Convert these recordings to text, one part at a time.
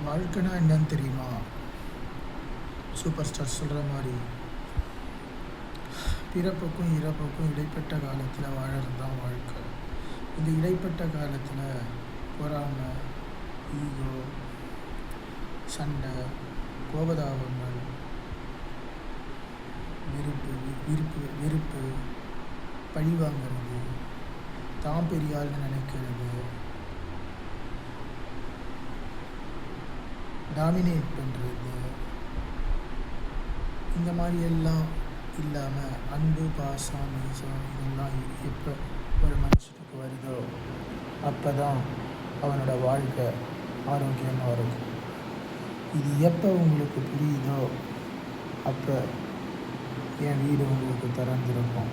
வாழ்க்கைனா என்னன்னு தெரியுமா? சூப்பர் ஸ்டார் சொல்கிற மாதிரி பிறப்புக்கும் இறப்புக்கும் இடைப்பட்ட காலத்தில் வாழறது தான் வாழ்க்கை. இந்த இடைப்பட்ட காலத்தில் பொறாமை, ஈகோ, சண்டை, கோபதாபங்கள், வெறுப்பு, பழி வாங்கிறது, தான் பெரிய ஆள்னு நினைக்கிறது, டாமினேட் பண்ணுறது, இந்த மாதிரி எல்லாம் இல்லாமல் அன்பு, பாசம், நேசம் இதெல்லாம் எப்போ ஒரு மனுஷனுக்கு வருதோ அப்போ தான் அவனோட வாழ்க்கை ஆரோக்கியமாக இருக்கும். இது எப்போ உங்களுக்கு புரியுதோ அப்போ என் வீடு உங்களுக்கு திறந்திருக்கும்.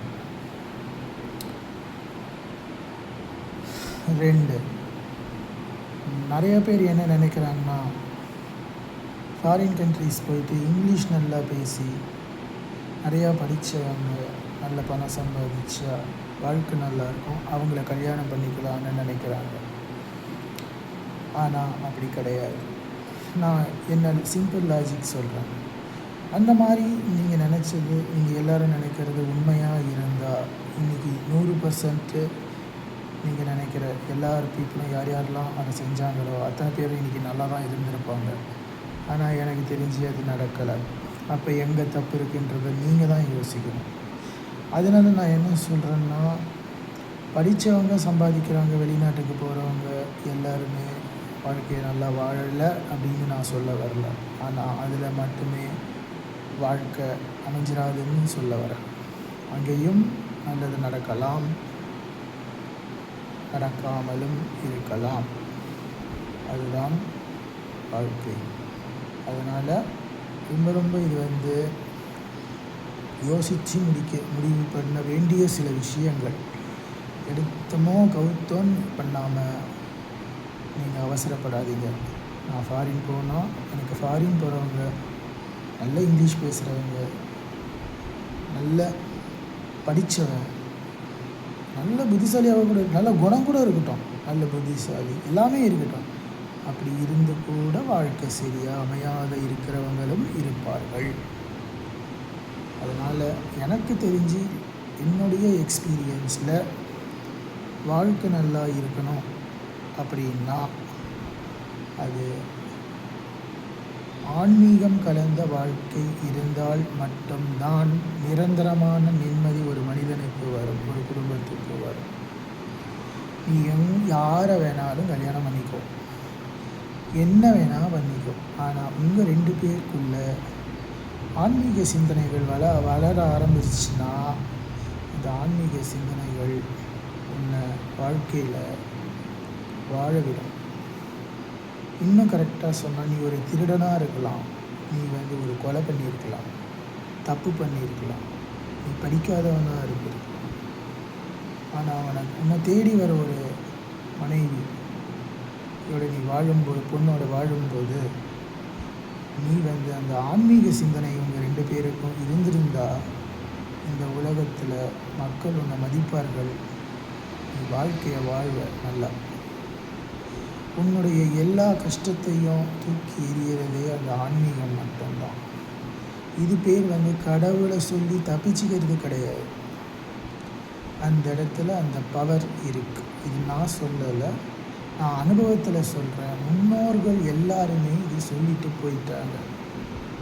2, நிறைய பேர் என்ன நினைக்கிறாங்கன்னா, ஃபாரின் கண்ட்ரிஸ் போயிட்டு இங்கிலீஷ் நல்லா பேசி நிறையா படித்தவங்க நல்ல பணம் சம்பாதிச்சா வாழ்க்கை நல்லாயிருக்கும், அவங்கள கல்யாணம் பண்ணிக்கலான்னு நினைக்கிறாங்க. ஆனால் அப்படி கிடையாது. நான் என்ன சிம்பிள் லாஜிக் சொல்கிறேன். அந்த மாதிரி நீங்கள் நினச்சது, நீங்கள் எல்லோரும் நினைக்கிறது உண்மையாக இருந்தால் இன்றைக்கி 100% நீங்கள் நினைக்கிற எல்லார் பீப்புளும் யார் யாரெல்லாம் அதை செஞ்சாங்களோ அத்தனை பேர் இன்றைக்கி நல்லா தான் இருந்திருப்பாங்க. ஆனால் எனக்கு தெரிஞ்சு அது நடக்கலை. அப்போ எங்கே தப்பு இருக்குன்றதை நீங்கள் தான் யோசிக்கணும். அதனால நான் என்ன சொல்கிறேன்னா, படித்தவங்க சம்பாதிக்கிறாங்க, வெளிநாட்டுக்கு போகிறவங்க எல்லாருமே வாழ்க்கையை நல்லா வாழலை அப்படின்னு நான் சொல்ல வரல. ஆனால் அதில் மட்டுமே வாழ்க்கை அமைஞ்சிராதுன்னு சொல்ல வரேன். அங்கேயும் நல்லது நடக்கலாம், நடக்காமலும் இருக்கலாம். அதுதான் வாழ்க்கை. அதனால் ரொம்ப இது யோசித்து முடிவு பண்ண வேண்டிய சில விஷயங்கள். எடுத்தமோ கவுத்தோன்னு பண்ணாமல் நீங்கள் அவசரப்படாதீங்க. நான் ஃபாரின் போனால் எனக்கு ஃபாரின் போகிறவங்க நல்ல இங்கிலீஷ் பேசுகிறவங்க, நல்ல படித்தவன், நல்ல புத்திசாலியாக கூட, நல்ல குணம் கூட இருக்கட்டும், நல்ல புத்திசாலி எல்லாமே இருக்கட்டும். அப்படி இருந்து கூட வாழ்க்கை சரியாக அமையாத இருக்கிறவங்களும் இருப்பார்கள். அதனால் எனக்கு தெரிஞ்சு என்னுடைய எக்ஸ்பீரியன்ஸில் வாழ்க்கை நல்லா இருக்கணும் அப்படின்னா அது ஆன்மீகம் கலந்த வாழ்க்கை இருந்தால் மட்டும்தான் நிரந்தரமான நிம்மதி ஒரு மனிதனுக்கு வரும், ஒரு குடும்பத்துக்கு வரும். நீ யாரை வேணாலும் கல்யாணம் பண்ணிக்கோ, என்ன வேணால் பண்ணிக்கோ, ஆனால் உங்கள் 2 பேருக்குள்ள ஆன்மீக சிந்தனைகள் வளர ஆரம்பிச்சுன்னா இந்த ஆன்மீக சிந்தனைகள் உன்னை வாழ்க்கையில் வாழவிடும். இன்னும் கரெக்டாக சொன்னால், நீ ஒரு திருடனாக இருக்கலாம், நீ ஒரு கொலை பண்ணியிருக்கலாம், தப்பு பண்ணியிருக்கலாம், நீ படிக்காதவனாக இருக்கலாம். ஆனால் உன்னை தேடி வர ஒரு மனைவி நீ வாழும்போது, பொண்ணோட வாழும்போது நீ அந்த ஆன்மீக சிந்தனை உங்கள் 2 பேருக்கும் இருந்திருந்தால் இந்த உலகத்தில் மக்கள் உன்னை மதிப்பார்கள், நீ வாழ்க்கையை வாழ்வ நல்லா. உன்னுடைய எல்லா கஷ்டத்தையும் தூக்கி எறிகிறதே அந்த ஆன்மீகம் மட்டும்தான். இது பேர் கடவுளை சொல்லி தப்பிச்சுக்கிறது கிடையாது. அந்த இடத்துல அந்த பவர் இருக்குது. இது நான் சொல்லலை, நான் அனுபவத்தில் சொல்கிறேன். முன்னோர்கள் எல்லாருமே இது சொல்லிட்டு போயிட்டாங்க.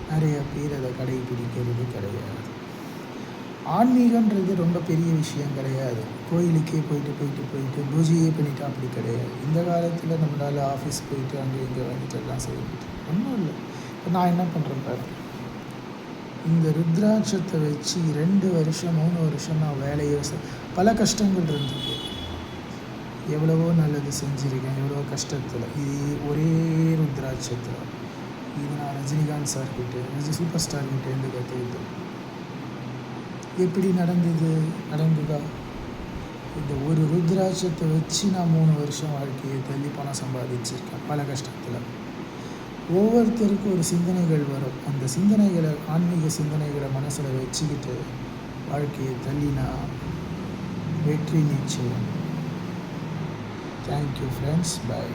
நிறைய பேர் அதை கடைபிடிக்கிறது கிடையாது. ஆன்மீகன்றது ரொம்ப பெரிய விஷயம் கிடையாது. கோயிலுக்கே போயிட்டு பூஜையே பண்ணிட்டு அப்படி கிடையாது. இந்த காலத்தில் நம்மளால் ஆஃபீஸ் போயிட்டு அங்கே இங்கே எல்லாம் செய்யிட்டு ஒன்றும் இல்லை. இப்போ நான் என்ன பண்ணுறேன் பாரு, இந்த ருத்ராட்சத்தை வச்சு 2 வருஷம் 3 வருஷம் நான் வேலையை பல கஷ்டங்கள் இருந்தது, எவ்வளவோ நல்லது செஞ்சுருக்கேன், எவ்வளோ கஷ்டத்தில். இது ஒரே ருத்ராட்சத்தில் இது நான் ரஜினிகாந்த் சார்கிட்ட, சூப்பர் ஸ்டார்கிட்டேருந்து கற்றுக்கிட்டேன். எப்படி நடந்ததா? இந்த ஒரு ருத்ராட்சத்தை வச்சு நான் 3 வருஷம் வாழ்க்கையை தள்ளி பணம் சம்பாதிச்சிருக்கேன் பல கஷ்டத்தில். ஒவ்வொருத்தருக்கும் ஒரு சிந்தனைகள் வரும். அந்த சிந்தனைகளை, ஆன்மீக சிந்தனைகளை மனசில் வச்சுக்கிட்டு வாழ்க்கையை தள்ளினா வெற்றி நிச்சயம். Thank you friends. Bye.